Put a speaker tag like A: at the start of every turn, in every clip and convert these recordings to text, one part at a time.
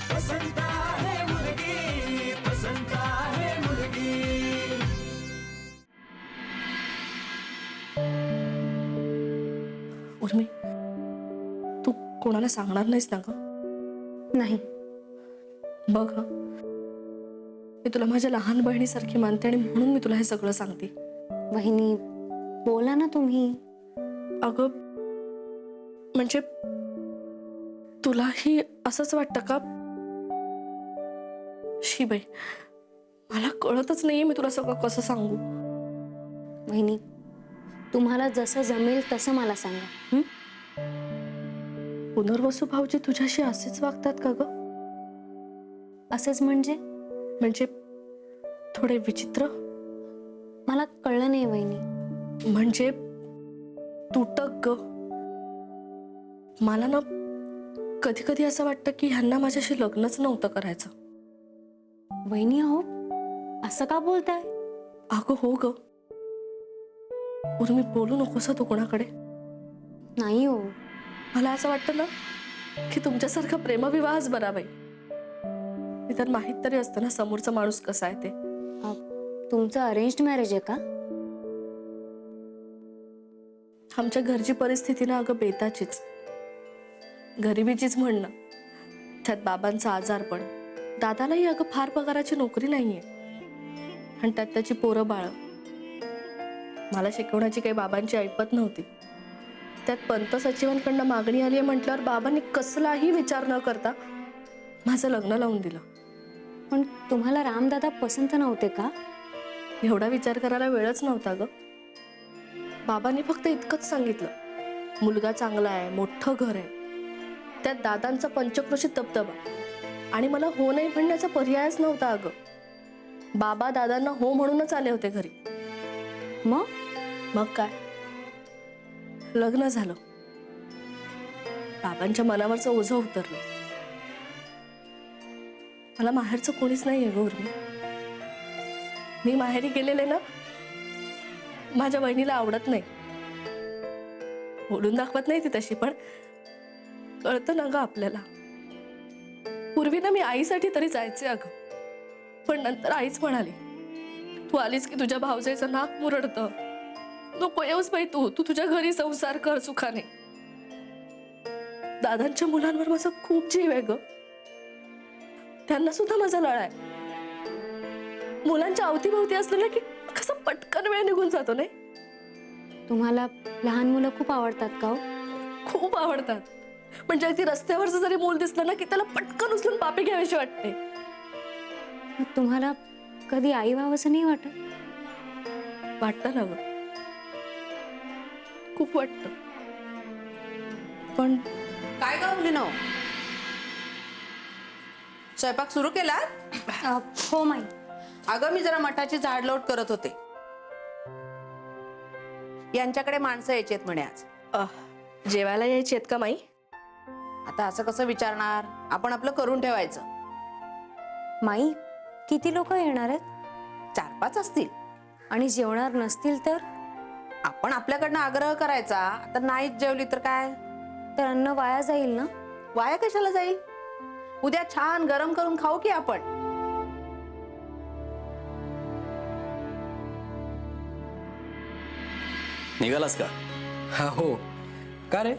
A: पसंत आहे मुलगी, पसंत आहे मुलगी.
B: उर्मी, तू कोणाला सांगणार नाहीस ना ग?
C: नाही.
B: बघ हं, मी तुला माझ्या लहान बहिणीसारखी मानते आणि म्हणून मी तुला हे सगळं सांगते.
C: वहिनी, बोला ना तुम्ही.
B: अगं म्हणजे तुलाही असंच वाटतं का? शी बाई, मला कळतच नाहीये मी तुला सगळं कसं सांगू.
C: वहिनी, तुम्हाला जसं जमेल तसं मला सांगा. हं?
B: पुनर्वसू भाऊजी तुझ्याशी असेच वागतात का ग?
C: असेच म्हणजे?
B: म्हणजे थोडे विचित्र?
C: मला कळलं नाही वहिनी.
B: म्हणजे तुटक ग. मला ना कधी कधी असं वाटतं की ह्यांना माझ्याशी लग्नच नव्हतं करायचं.
C: वहिनी अहो, असं का बोलताय?
B: अगं हो ग. उर्मी, बोलू नकोस तू कोणाकडे.
C: नाही हो.
B: मला असं वाटतं ना की तुमच्यासारखा प्रेमविवाहच बरा बाई. तर माहित तरी असतं ना समोरचा माणूस कसा आहे ते.
C: तुमचं अरेंज्ड मॅरेज आहे का?
B: आमच्या घरची परिस्थिती ना अगं बेताचीच, गरिबीचीच म्हणणं. त्यात बाबांचा आजारपण, दादालाही अगं फार पगाराची नोकरी नाहीये आणि त्यात त्याची पोरं बाळ. मला शिकवण्याची काही बाबांची ऐपत नव्हती. त्यात पंत सचिवांकडनं मागणी आली आहे म्हटल्यावर बाबांनी कसलाही विचार न करता माझं लग्न लावून दिलं.
C: पण तुम्हाला रामदादा पसंत नव्हते का?
B: एवढा विचार करायला वेळच नव्हता ग. बाबांनी फक्त इतकंच सांगितलं, मुलगा चांगला आहे, मोठं घर आहे, त्यात दादांचा पंचक्रोशीत दबदबा, आणि मला हो नाही म्हणण्याचा पर्यायच नव्हता अगं. बाबा दादांना हो म्हणूनच आले होते घरी. मग काय, लग्न झालं. बाबांच्या मनावरचं ओझं उतरलं. मला माहेरचं कोणीच नाहीये ग उर्मी. मी माहेरी गेलेले ना, माझ्या बहिणीला आवडत नाही. बोलून दाखवत नाही ती तशी, पण कळतं ना ग आपल्याला. पूर्वी ना मी आईसाठी तरी जायचे अगं, पण नंतर आईच म्हणाली, तू आलीस की तुझ्या भावजाईचं नाक मुरडतं, नको येऊस बाई, तू तुझ्या घरी संसार कर सुखाने. दादांच्या मुलांवर माझा खूप जीव आहे ग. त्यांना सुद्धा माझा लळा आहे. मुलांच्या अवतीभवती असलेलं की कसं पटकन वेळ निघून जातो नाही.
C: तुम्हाला लहान मुलं खूप आवडतात का हो?
B: खूप आवडतात. म्हणजे अगदी रस्त्यावरचं जरी मूल दिसलं ना की त्याला पटकन उचलून पापी घ्यावीशी वाटते.
C: मग तुम्हाला कधी आई व्हावंसं नाही वाटत?
B: वाटतं ना ग, खूप वाटतं. पण
D: काय ग मुलीनो, स्वयंपाक सुरू केला?
C: हो माई.
D: अगं मी जरा मठाची झाडलोट करत होते. यांच्याकडे माणसं यायची आहेत म्हणे आज.
B: जेवायला यायची आहेत का माई?
D: आता असं कसं विचारणार, आपण आपलं करून ठेवायचं.
C: माई, किती लोक येणार आहेत?
D: 4-5 असतील.
C: आणि जेवणार नसतील तर?
D: आपण आपल्याकडनं आग्रह करायचा. आता नाहीच जेवली तर काय?
C: तर अन्न वाया जाईल ना.
D: वाया कशाला जाईल? उद्या छान गरम करून खाऊ की आपण.
E: निघालास का?
F: हा हो. का रे?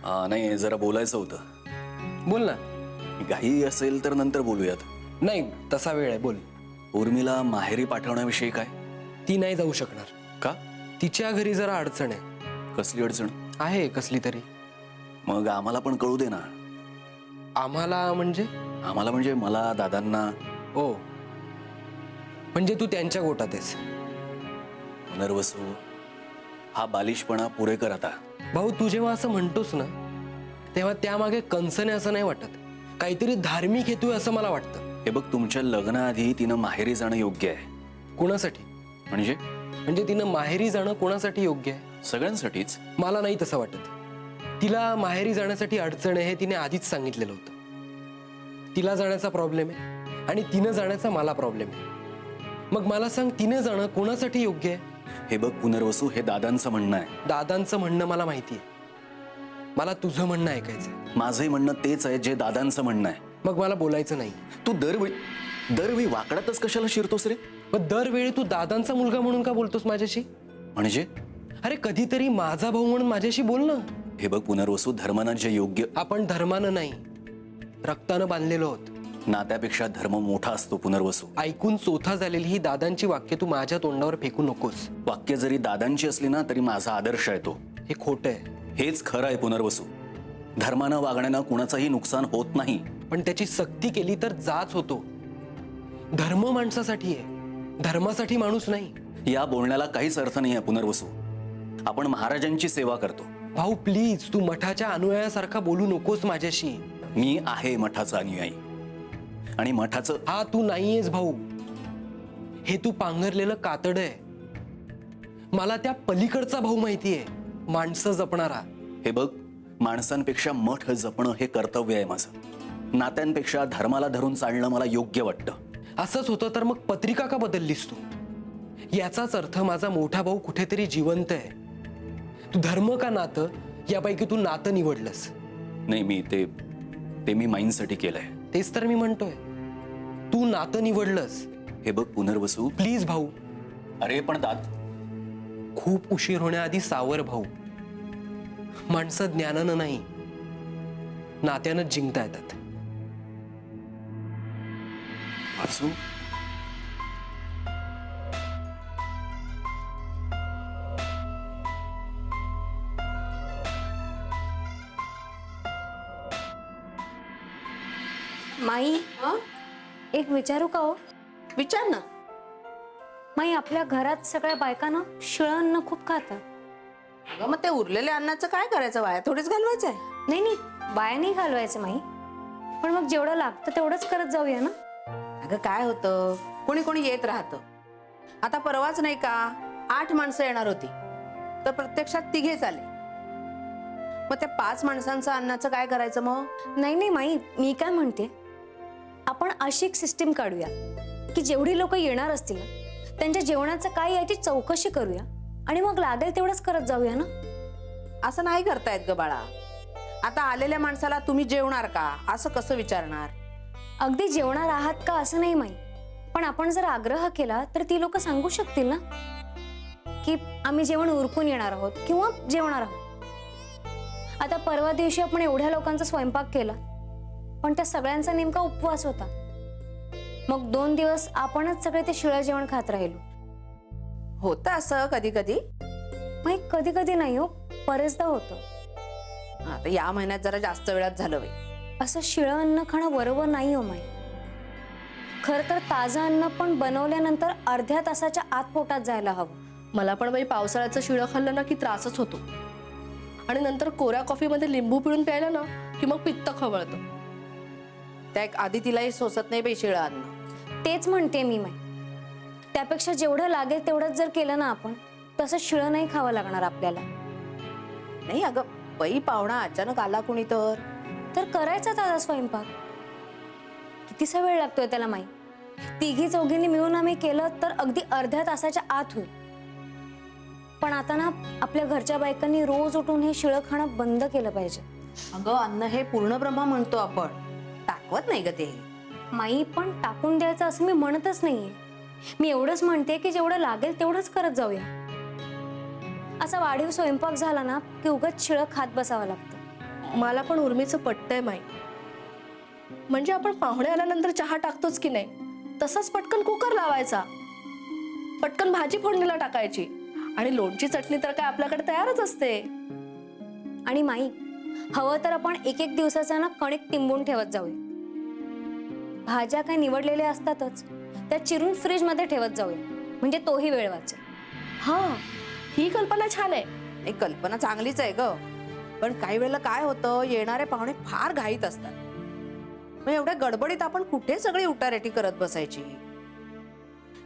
E: नाही, जरा बोलायचं होतं.
F: बोल ना.
E: घाई असेल तर नंतर बोलूयात.
F: नाही, तसा वेळ आहे, बोल.
E: उर्मिला माहेरी पाठवण्याविषयी काय?
F: ती नाही जाऊ शकणार.
E: का?
F: तिच्या घरी जरा अडचण आहे.
E: कसली अडचण
F: आहे कसली तरी.
E: मग आम्हाला पण कळू दे ना.
F: आम्हाला म्हणजे?
E: आम्हाला म्हणजे मला, दादांना.
F: ओ, म्हणजे तू त्यांच्या गोटात आहेस.
E: पुनर्वसू, हा बालिशपणा पुरे कर आता.
F: भाऊ, तू जेव्हा असं म्हणतोस ना, तेव्हा त्यामागे कणसने असं नाही वाटत. काहीतरी धार्मिक हेतू असं मला वाटतं.
E: हे बघ, तुमच्या लग्नाआधी तिनं माहेरी जाणं योग्य आहे.
F: कोणासाठी? म्हणजे तिनं माहेरी जाणं कोणासाठी योग्य आहे?
E: सगळ्यांसाठीच.
F: मला नाही तसं वाटत. तिला माहेरी जाण्यासाठी अडचण आहे हे तिने आधीच सांगितलेलं होतं. तिला जाण्याचा प्रॉब्लेम आहे आणि तिनं जाण्याचा मला प्रॉब्लेम आहे. मग मला सांग, तिने जाणं कोणासाठी योग्य आहे?
E: हे बघ पुनर्वसू, हे दादांचं म्हणणं आहे.
F: दादांचं म्हणणं मला माहिती आहे. मला तुझं म्हणणं ऐकायचंय.
E: माझंही म्हणणं तेच आहे जे दादांचं म्हणणं आहे.
F: मग मला बोलायचं नाही.
E: तू दरवेळी वाकड्यातच कशाला शिरतोस रे?
F: पण दरवेळी तू दादांचा मुलगा म्हणून का बोलतोस माझ्याशी?
E: म्हणजे
F: अरे कधीतरी माझा भाऊ म्हणून माझ्याशी बोल ना.
E: हे बघ पुनर्वसू, धर्मानं जे योग्य,
F: आपण धर्मानं नाही रक्तानं बांधलेलो आहोत.
E: नात्यापेक्षा धर्म मोठा असतो पुनर्वसू.
F: ऐकून चोथा झालेली ही दादांची वाक्य तू माझ्या तोंडावर फेकू नकोस.
E: वाक्य जरी दादांची असली ना तरी माझा आदर्श आहे तो.
F: हे खोटं आहे.
E: हेच खरं आहे पुनर्वसू. धर्मानं वागण्यानं कुणाचंही नुकसान होत नाही.
F: पण त्याची सक्ती केली तर जाच होतो. धर्म माणसासाठी आहे, धर्मासाठी माणूस नाही.
E: या बोलण्याला काहीच अर्थ नाही आहे पुनर्वसू. आपण महाराजांची सेवा करतो.
F: भाऊ प्लीज, तू मठाच्या अनुयायासारखा बोलू नकोस माझ्याशी.
E: मी आहे मठाचा अनुयायी आणि मठाचं
F: हा तू नाहीयेस भाऊ. हे तू पांघरलेलं कातड आहे. मला त्या पलीकडचा भाऊ माहितीये, माणसं जपणारा.
E: हे बघ, माणसांपेक्षा मठ जपणं हे कर्तव्य आहे माझं. नात्यांपेक्षा धर्माला धरून चालणं मला योग्य वाटतं.
F: असंच होतं तर मग पत्रिका का बदललीस तू? याचाच अर्थ माझा मोठा भाऊ कुठेतरी जिवंत आहे. तू धर्म का नातं यापैकी तू नातं निवडलंस.
E: नाही, मी ते मी माईंसाठी केलंय.
F: तेच तर मी म्हणतोय, तू नातं निवडलंस.
E: हे बघ पुनर्वसू,
F: प्लीज भाऊ.
E: अरे पण
F: खूप उशीर होण्याआधी सावर भाऊ. माणसं ज्ञानानं नाही नात्यानं जिंकता येतात.
E: वासू,
C: माई, एक विचारू का हो?
D: विचार ना.
C: माई, आपल्या घरात सगळ्या बायकांना शिळं अन्न खूप खातात.
D: अगं मग ते उरलेल्या अन्नाचं काय करायचं? वाया थोडीच घालवायचंय.
C: नाही नाही, वाया नाही घालवायचं माई, पण मग जेवढं लागतं तेवढंच करत जाऊया ना.
D: अगं काय होतं, कोणी कोणी येत राहतं. आता परवाच नाही का 8 माणसं येणार होती, तर प्रत्यक्षात 3 आले. मग त्या 5 माणसांचं अन्नाचं काय करायचं मग?
C: नाही नाही माई, मी काय म्हणते, आपण अशी एक सिस्टीम काढूया की जेवढी लोक येणार असतील ना, त्यांच्या जेवणाचं काय याची चौकशी करूया आणि मग लागेल तेवढंच करत जाऊया ना.
D: असं नाही करतायत ग बाळा. आता आलेल्या माणसाला तुम्ही जेवणार का असं कसं विचारणार?
C: अगदी जेवणार आहात का असं नाही माई, पण आपण जर आग्रह केला तर ती लोक सांगू शकतील ना की आम्ही जेवण उरकून येणार आहोत किंवा जेवणार आहोत. आता परवा दिवशी आपण एवढ्या लोकांचा स्वयंपाक केला, पण त्या सगळ्यांचा नेमका उपवास होता. मग 2 दिवस आपणच सगळे ते शिळं जेवण खात राहिलो.
D: होतं असं कधी कधी.
C: माई, कधी कधी नाही हो, बरेचदा होतं.
D: आता या महिन्यात जरा जास्त वेळात झालं बाई.
C: असं शिळं अन्न खाणं बरोबर नाही हो माई. खरं तर ताजं अन्न पण बनवल्यानंतर अर्ध्या तासाच्या आत पोटात जायला हवं.
B: मला पण बाई पावसाळ्याचं शिळं खाल्लं ना की त्रासच होतो. आणि नंतर कोऱ्या कॉफीमध्ये लिंबू पिळून प्यायला ना की मग पित्त खवळतं.
D: त्या एक आधी तिलाही सोसत नाही बाई शिळं अन्न.
C: तेच म्हणते मी माई. त्यापेक्षा जेवढं लागेल तेवढंच जर केलं ना आपण, तसं शिळं नाही खावं लागणार आपल्याला.
D: नाही अगं, बाई पाहुणा अचानक आला कुणी
C: तर करायचा ताजा स्वयंपाक. कितीसा वेळ लागतोय त्याला माई. 3-4 मिळून आम्ही केलं तर अगदी अर्ध्या तासाच्या आत होईल. पण आता ना आपल्या घरच्या बायकांनी रोज उठून हे शिळं खाणं बंद केलं पाहिजे.
D: अगं अन्न हे पूर्ण ब्रह्म म्हणतो आपण, टाकवत नाही ग ते.
C: माई, पण टाकून द्यायचं असं मी म्हणतच नाहीये. मी एवढंच म्हणते की जेवढं लागेल तेवढंच करत जाऊया. असा वाढीव स्वयंपाक झाला ना की उगाच शिळं खात बसावं लागतं.
B: मला पण उर्मीचं पटतंय माई. म्हणजे आपण पाहुणे आल्यानंतर चहा टाकतोच की नाही, तसाच पटकन कुकर लावायचा, पटकन भाजी फोडणीला टाकायची आणि लोणची चटणी तर काय आपल्याकडे तयारच असते.
C: आणि माई, हवं तर आपण 1-1 दिवसाचा ना कणिक टिंबून ठेवत जाऊया. भाज्या काय निवडलेल्या असतातच, त्या चिरून फ्रीज मध्ये ठेवत जाऊया, म्हणजे तोही वेळ वाचेल.
B: हा, ही कल्पना छान आहे.
D: एक कल्पना चांगलीच आहे ग, पण काही वेळेला काय होतं, येणारे पाहुणे फार घाईत असतात. मग एवढ्या गडबडीत आपण कुठे सगळी उटारेटी करत बसायची?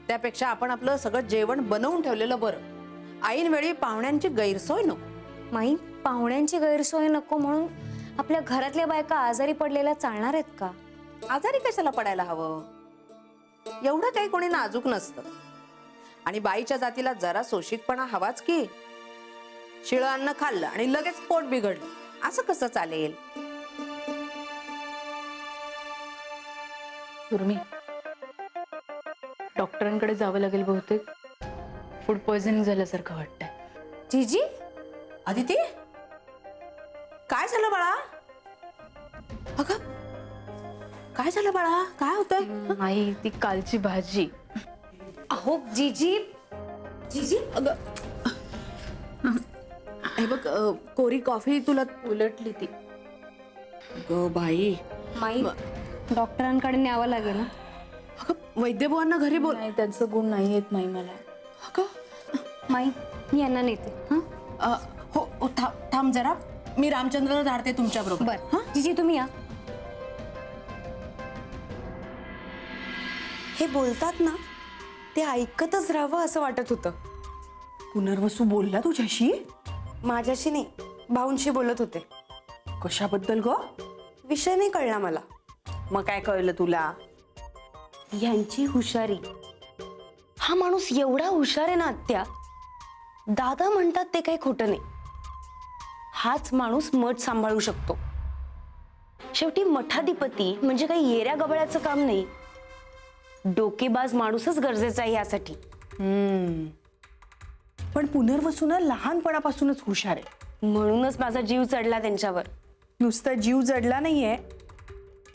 D: त्यापेक्षा आपण आपलं सगळं जेवण बनवून ठेवलेलं बरं. ऐन वेळी पाहुण्यांची गैरसोय नको.
C: माई, पाहुण्यांची गैरसोय नको म्हणून आपल्या घरातल्या बायका आजारी पडलेल्या चालणार आहेत का?
D: आजारी कशाला पडायला हवं? एवढं काही कोणी नाजूक नसतं. आणि बाईच्या जातीला जरा सोशिकपणा हवाच की. शिळं अन्न खाल्लं आणि लगेच पोट बिघडलं असं कसं चालेल?
G: उर्मी, डॉक्टरांकडे जावं लागेल बहुतेक. फूड पॉइझनिंग झाल्यासारखं वाटतंय.
C: जीजी
D: अदिती, काय झालं बाळा? अगं, काय झालं बाळा? काय होतंय?
G: आई, ती कालची भाजी.
C: अहो जीजी जीजी
D: अगं, हे बघ, कोरी कॉफी तुला.
G: उलटली ती.
D: ग बाई,
C: माई डॉक्टरांकडे न्यावं लागेल ना.
D: अगं वैद्यभुवांना घरी बोल.
G: नाही, त्यांचं गुण नाही येत माई मला.
D: अगं,
C: माई मी यांना नेते. हा
D: हो हो, थांब जरा, मी रामचंद्रला धाडते तुमच्या बरोबर.
C: बर जीजी तुम्ही या.
H: हे बोलतात ना ते ऐकतच राहावं असं वाटत होतं.
D: पुनर्वसू बोलला तुझ्याशी?
H: माझ्याशी नाही, भाऊंशी बोलत होते.
D: कशाबद्दल ग?
H: विषय नाही कळला मला.
D: मग काय कळलं तुला?
H: यांची हुशारी. हा माणूस एवढा हुशार आहे ना आत्या, दादा म्हणतात ते काही खोटं नाही. हाच माणूस मठ सांभाळू शकतो. शेवटी मठाधिपती म्हणजे काही येऱ्या गबळ्याचं काम नाही. डोकेबाज माणूसच गरजेचा आहे यासाठी.
I: पण पुनर्वसून लहानपणापासूनच हुशार आहे.
H: म्हणूनच माझा जीव चढला त्यांच्यावर.
I: नुसता जीव जडला नाहीये,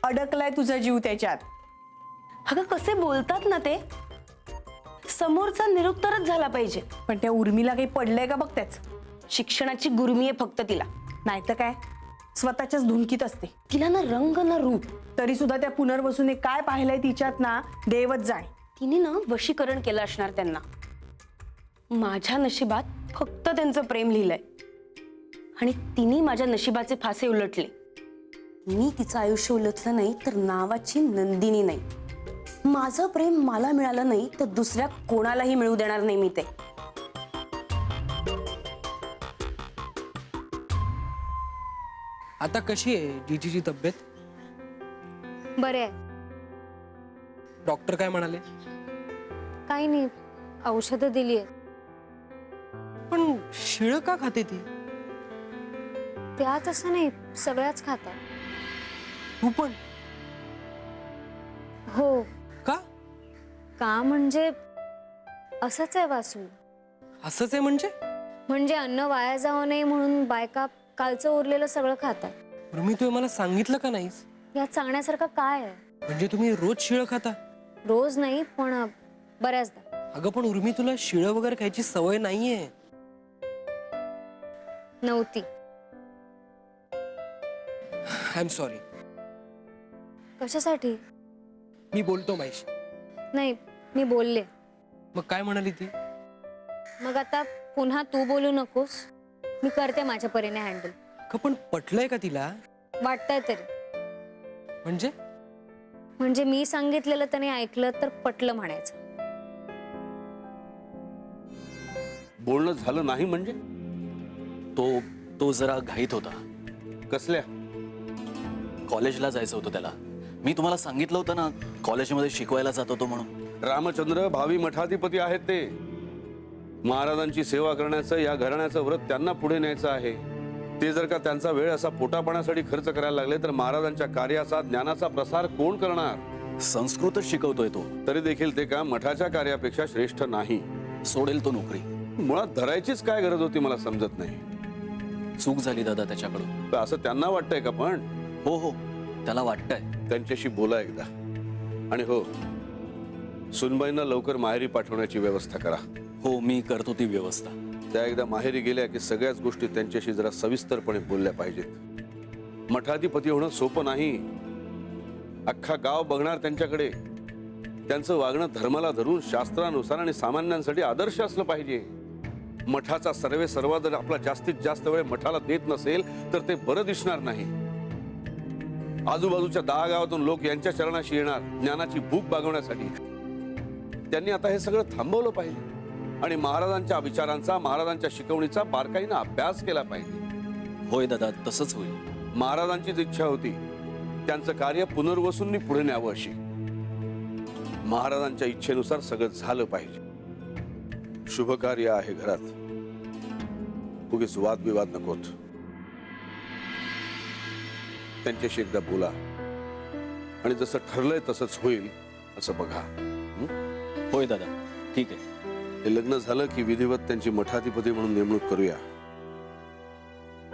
I: अडकलाय तुझा जीव त्याच्यात.
H: अगं कसे बोलतात ना ते, समोरचा निरुत्तरच झाला पाहिजे.
I: पण त्या उर्मीला काही पडलंय का बघ त्याच.
H: शिक्षणाची गुरमी आहे फक्त तिला.
I: नाही तर काय, स्वतःच्याच धुनकीत असते.
H: तिला ना रंग ना रूप.
I: तरी सुद्धा त्या पुनर्वसूने काय पाहिलंय तिच्यात ना, देवच जाणे.
H: तिने ना वशीकरण केलं असणार त्यांना. माझ्या नशिबात फक्त त्यांचं प्रेम लिहिलंय आणि तिने माझ्या नशिबाचे फासे उलटले. मी तिचं आयुष्य उलटलं नाही तर नावाची नंदिनी नाही. माझं प्रेम मला मिळालं नाही तर दुसऱ्या कोणालाही मिळू देणार नाही मी ते.
F: आता कशी आहे जीजीची तब्येत?
C: बरे आहे.
F: डॉक्टर काय म्हणाले?
C: काही नाही, औषधं दिली आहे.
F: पण शिळ का खाते ती?
C: त्यात असं नाही, सगळ्याच खातात.
F: तू पण?
C: हो.
F: का?
C: का म्हणजे असंच आहे वासू.
F: असंच आहे म्हणजे?
C: म्हणजे अन्न वाया जाऊ नये म्हणून बायका कालचं उरलेलं सगळं खातात.
F: उर्मी, तू मला सांगितलं का नाहीस?
C: यात सांगण्यासारखं काय आहे?
F: म्हणजे तुम्ही रोज शिळ खाता?
C: रोज नाही, पण बऱ्याचदा.
F: अगं पण उर्मी, तुला शिळ वगैरे खायची सवय नाहीये.
C: नव्हती.
F: I am sorry.
C: कशासाठी?
F: मी बोलतो माईशी.
C: नाही, मी बोलले.
F: मग काय म्हणाली ती?
C: मग आता पुन्हा तू बोलू नकोस. मी करते माझ्या परीने हँडल.
F: का पण पटलंय का तिला?
C: वाटतंय तरी. म्हणजे मी सांगितलेलं त्याने ऐकलं तर पटलं म्हणायचं.
J: बोलणं झालं नाही म्हणजे?
E: तो जरा घाईत होता.
J: कसल्या?
E: कॉलेजला जायचं होतं त्याला. मी तुम्हाला सांगितलं होतं ना, कॉलेजमध्ये शिकवायला जात होतो म्हणून.
J: रामचंद्र भावी मठाधिपती आहेत ते. महाराजांची सेवा करण्याचं, या घराण्याचं व्रत त्यांना पुढे न्यायचं आहे. ते जर का त्यांचा वेळ असा पोटापाण्यासाठी खर्च करायला लागले तर महाराजांच्या कार्याचा, ज्ञानाचा प्रसार कोण करणार?
E: संस्कृतच शिकवतोय तो.
J: तरी देखील ते का मठाच्या कार्यापेक्षा श्रेष्ठ नाही.
E: सोडेल तो नोकरी.
J: मुळात धरायचीच काय गरज होती मला समजत नाही.
E: चूक झाली दादा त्याच्याकडून.
J: असं त्यांना वाटतंय का? पण
E: हो, त्याला वाटतंय.
J: त्यांच्याशी बोला एकदा. आणि हो, सुनबाईंना लवकर माहेरी पाठवण्याची व्यवस्था करा.
E: हो, मी करतो ती व्यवस्था.
J: त्या एकदा माहेरी गेल्या की सगळ्याच गोष्टी त्यांच्याशी जरा सविस्तरपणे बोलल्या पाहिजेत. मठाधिपती होणं सोपं नाही. अख्खा गाव बघणार त्यांच्याकडे. त्यांचं वागणं धर्माला धरून शास्त्रानुसार आणि सामान्यांसाठी आदर्श असलं पाहिजे. मठाचा सर्वा जर आपला जास्तीत जास्त वेळ मठाला देत नसेल तर ते बरं दिसणार नाही. आजूबाजूच्या 10 गावातून लोक यांच्या चरणाशी येणार ज्ञानाची भूक भागवण्यासाठी. त्यांनी आता हे सगळं थांबवलं पाहिजे आणि महाराजांच्या विचारांचा, महाराजांच्या शिकवणीचा बारकाईनं अभ्यास केला पाहिजे.
E: होय दादा, तसंच होईल.
J: महाराजांचीच इच्छा होती त्यांचं कार्य पुनर्वसूंनी पुढे न्यावं अशी. महाराजांच्या इच्छेनुसार सगळं झालं पाहिजे. शुभ कार्य आहे घरात, उगीच वादविवाद नकोत. त्यांच्याशी एकदा बोला. आणि जसं ठरलंय तसंच होईल असं बघा.
E: होय दादा, ठीक आहे.
J: हे लग्न झालं की विधिवत त्यांची मठाधिपती म्हणून नेमणूक करूया.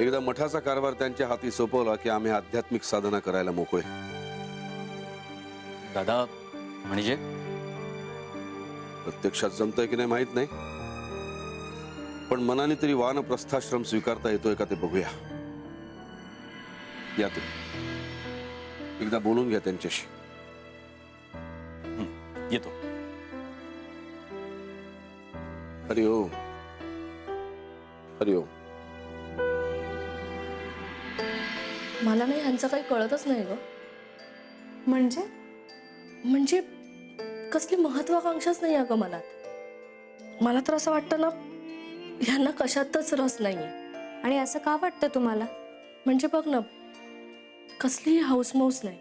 J: एकदा मठाचा कारभार त्यांच्या हाती सोपवला की आम्ही आध्यात्मिक साधना करायला मोकळे.
E: दादा म्हणजे
J: प्रत्यक्षात जमतंय की नाही माहित नाही, पण मनाने तरी वानप्रस्थाश्रम स्वीकारता येतोय का ते बघूया. या तुम्ही एकदा बोलून घ्या त्यांच्याशी.
E: येतो.
J: हरिओम. हरिओम.
B: मला नाही ह्यांचं काही कळतच नाही ग. म्हणजे कसली महत्वाकांक्षाच नाही अगं मनात. मला तर असं वाटतं ना, ह्यांना कशातच रस नाहीये.
C: आणि असं का वाटतं तुम्हाला?
B: म्हणजे बघ ना, कसलीही हाऊसमौस नाही,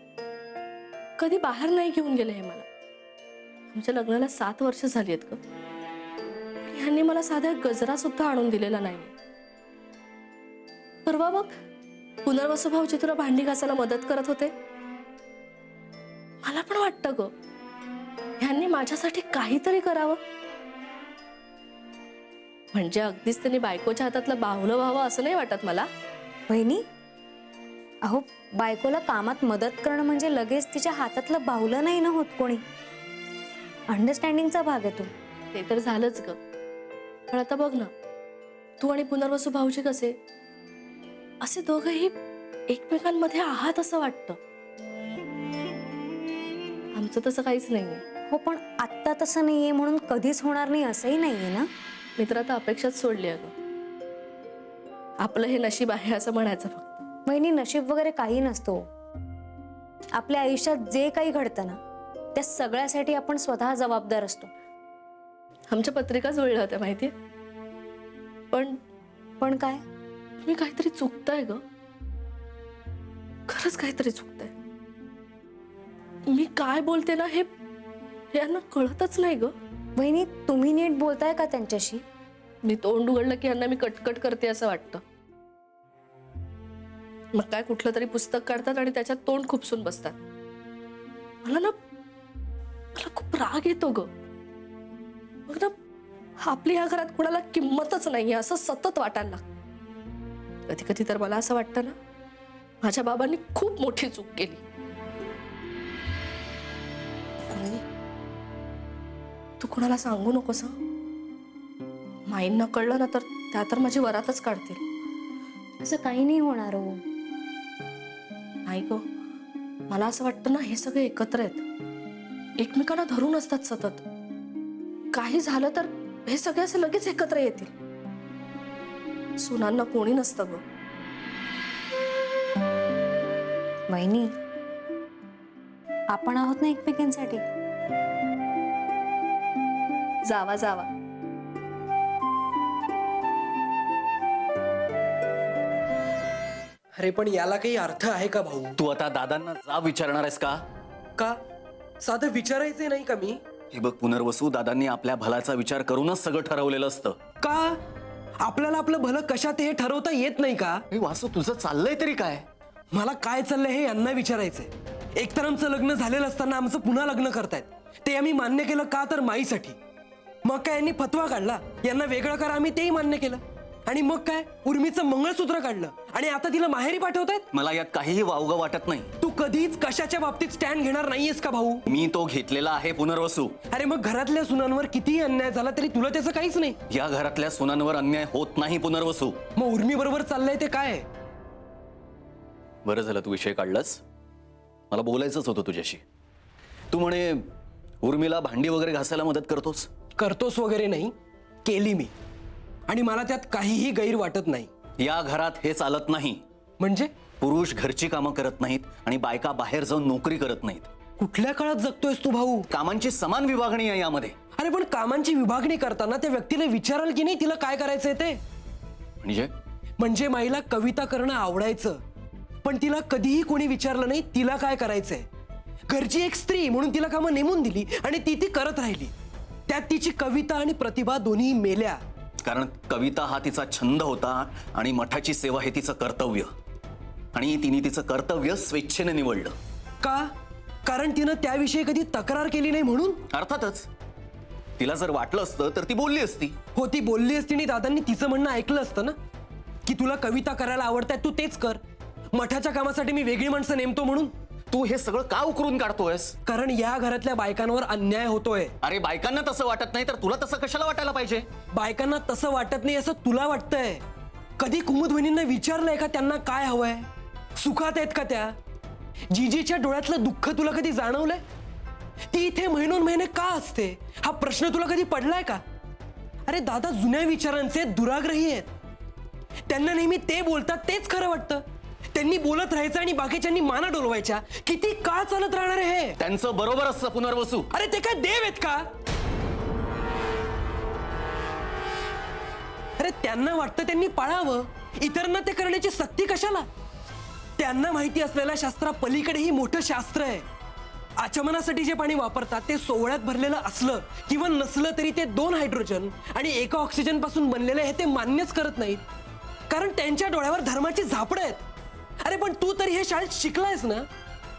B: कधी बाहेर नाही घेऊन गेले हे मला. आमच्या लग्नाला 7 वर्ष झाली आहेत ग. ह्यांनी मला साधा गजरा सुद्धा आणून दिलेला नाही. परवा बघ, पुनर्वसू भाऊजी तुला भांडी घासायला मदत करत होते. मला पण वाटतं ग, ह्यांनी माझ्यासाठी काहीतरी करावं. म्हणजे अगदीच त्यांनी बायकोच्या हातातलं बाहुलं व्हावं असं नाही वाटत मला.
C: बहिणी, अहो बायकोला कामात मदत करणं म्हणजे लगेच तिच्या हातातलं बाहुलं नाही ना होत कोणी. अंडरस्टँडिंगचा भाग आहे तो.
B: ते तर झालंच ग, पण आता बघ ना, तू आणि पुनर्वसू भाऊजी कसे, असे दोघंही एकमेकांमध्ये आहात असं वाटतं. आमचं तसं काहीच नाहीये.
C: हो, पण आत्ता तसं नाहीये म्हणून कधीच होणार नाही असंही नाहीये ना.
B: मी तर आता अपेक्षाच सोडली अगं. आपलं हे नशीब आहे असं म्हणायचं फक्त.
C: बहिणी, नशीब वगैरे काही नसतो. आपल्या आयुष्यात जे काही घडतं ना, त्या सगळ्यासाठी आपण स्वतः जबाबदार असतो.
B: आमच्या पत्रिका जुळल्या होत्या माहितीये,
C: पण काय?
B: मी काहीतरी चुकतंय ग, खरंच काहीतरी चुकतंय. मी काय बोलते ना, हे यांना कळतच नाही ग.
C: बहिणी, तुम्ही नीट बोलताय का त्यांच्याशी?
B: मी तोंड उघडलं की यांना मी कटकट करते असं वाटतं. मग काय, कुठलं तरी पुस्तक काढतात आणि त्याच्यात तोंड खुपसून बसतात. मला खूप राग येतो ग. मग ना, आपली ह्या घरात कुणाला किंमतच नाहीये असं सतत वाटायला लागतं. कधी कधी तर मला असं वाटतं ना, माझ्या बाबांनी खूप मोठी चूक केली. तू कुणाला सांगू नकोस हं. माईंना कळलं ना तर त्या तर माझी वरातच काढतील.
C: असं काही नाही होणार हो.
B: नाही ग, मला असं वाटतं ना, हे सगळे एकत्र आहेत, एकमेकांना धरून असतात सतत. काही झालं तर हे सगळे असे लगेच एकत्र येतील. सुनांना कोणी नसतं ग.
C: बहिणी, आपण आहोत ना एकमेकांसाठी.
B: जावा जावा.
F: अरे पण याला काही अर्थ आहे का भाऊ?
E: तू आता दादांना जा विचारणार आहेस का?
F: का साधं विचारायचे नाही का मी?
E: हे बघ पुनर्वसू, दादांनी आपल्या भल्याचा विचार करूनच सगळं ठरवलेलं असतं.
F: का आपल्याला आपलं भलं कशात हे ठरवता येत नाही का?
E: हे वासू, तुझं चाललंय तरी काय?
F: मला काय चाललंय हे यांना विचारायचंय. एकतर आमचं लग्न झालेलं असताना आमचं पुन्हा लग्न करतायत, ते आम्ही मान्य केलं का? तर माईसाठी. मग काय यांनी फतवा काढला, यांना वेगळं करा, आम्ही तेही मान्य केलं. आणि मग काय, उर्मीचं मंगळसूत्र काढलं आणि आता तिला माहेरी पाठवतायत.
E: मला यात काहीही वावगं वाटत नाही.
F: तू कधीच कशाच्या बाबतीत स्टँड घेणार नाहीयेस का भाऊ?
E: मी तो घेतलेला आहे पुनर्वसू.
F: अरे मग घरातल्या सुनांवर कितीही अन्याय झाला तरी तुला त्याचं काहीच नाही.
E: या घरातल्या सुनांवर अन्याय होत नाही पुनर्वसू.
F: मग उर्मी बरोबर चाललंय ते काय?
E: बरं झालं तू विषय काढलास, मला बोलायचंच होतं तुझ्याशी. तू म्हणे उर्मीला भांडी वगैरे घासायला मदत करतोस.
F: करतोस वगैरे नाही, केली मी, आणि मला त्यात काहीही गैर वाटत नाही.
E: या घरात हे चालत नाही.
F: म्हणजे
E: पुरुष घरची कामं करत नाहीत आणि बायका बाहेर जाऊन नोकरी करत नाहीत.
F: कुठल्या काळात जगतोयस तू भाऊ?
E: कामांची समान विभागणी आहे यामध्ये.
F: अरे पण कामांची विभागणी करताना त्या व्यक्तीला विचाराल की नाही तिला काय करायचंय ते? म्हणजे माईला कविता करणं आवडायचं, पण तिला कधीही कोणी विचारलं नाही तिला काय करायचंय. घरची एक स्त्री म्हणून तिला कामं नेमून दिली आणि ती करत राहिली. त्यात तिची कविता आणि प्रतिभा दोन्ही मेल्या.
E: कारण कविता हा तिचा छंद होता आणि मठाची सेवा हे तिचं कर्तव्य, आणि तिने तिचं कर्तव्य स्वेच्छेने निवडलं.
F: का? कारण तिनं त्याविषयी कधी तक्रार केली नाही म्हणून.
E: अर्थातच तिला जर वाटलं असतं तर ती बोलली असती.
F: हो, ती बोलली असती आणि दादांनी तिचं म्हणणं ऐकलं असतं ना, की तुला कविता करायला आवडतात, तू तेच कर. मठाच्या कामासाठी मी वेगळी माणसं नेमतो म्हणून.
E: तू हे सगळं का उकरून काढतोयस?
F: कारण या घरातल्या बायकांवर अन्याय होतोय.
E: अरे बायकांना तसं वाटत नाही तर तुला तसं कशाला वाटायला पाहिजे?
F: बायकांना तसं वाटत नाही असं तुला वाटतंय. कधी कुमुद वहिनींना विचारलंय का त्यांना काय हवंय? सुखात आहेत का त्या? जीजीच्या डोळ्यातलं दुःख तुला कधी जाणवलंय? ती इथे महिने का असते हा प्रश्न तुला कधी पडलाय का? अरे दादा जुन्या विचारांचे दुराग्रही आहेत. त्यांना नेहमी ते बोलतात तेच खरं वाटतं. त्यांनी बोलत राहायचं आणि बाकीच्यांनी माना डोलवायच्या. किती काळ चालत राहणार आहे हे?
E: त्यांचं बरोबर असतं पुनर्वसू.
F: अरे ते काय देव आहेत का? अरे त्यांना वाटतं त्यांनी पाळावं, इतरांना ते करण्याची सक्ती कशाला? त्यांना माहिती असलेल्या शास्त्रा पलीकडेही मोठं शास्त्र आहे. आचमनासाठी जे पाणी वापरतात ते सोवळ्यात भरलेलं असलं किंवा नसलं तरी ते 2 हायड्रोजन आणि 1 ऑक्सिजन पासून बनलेलं हे ते मान्यच करत नाहीत. कारण त्यांच्या डोळ्यावर धर्माची झापडं आहेत. अरे पण तू तरी हे शाळेत शिकलायस ना,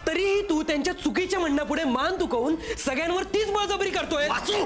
F: तरीही तू त्यांच्या चुकीच्या म्हणण्यापुढे मान दुखवून सगळ्यांवर तीच बळजबरी करतोय.
E: वासू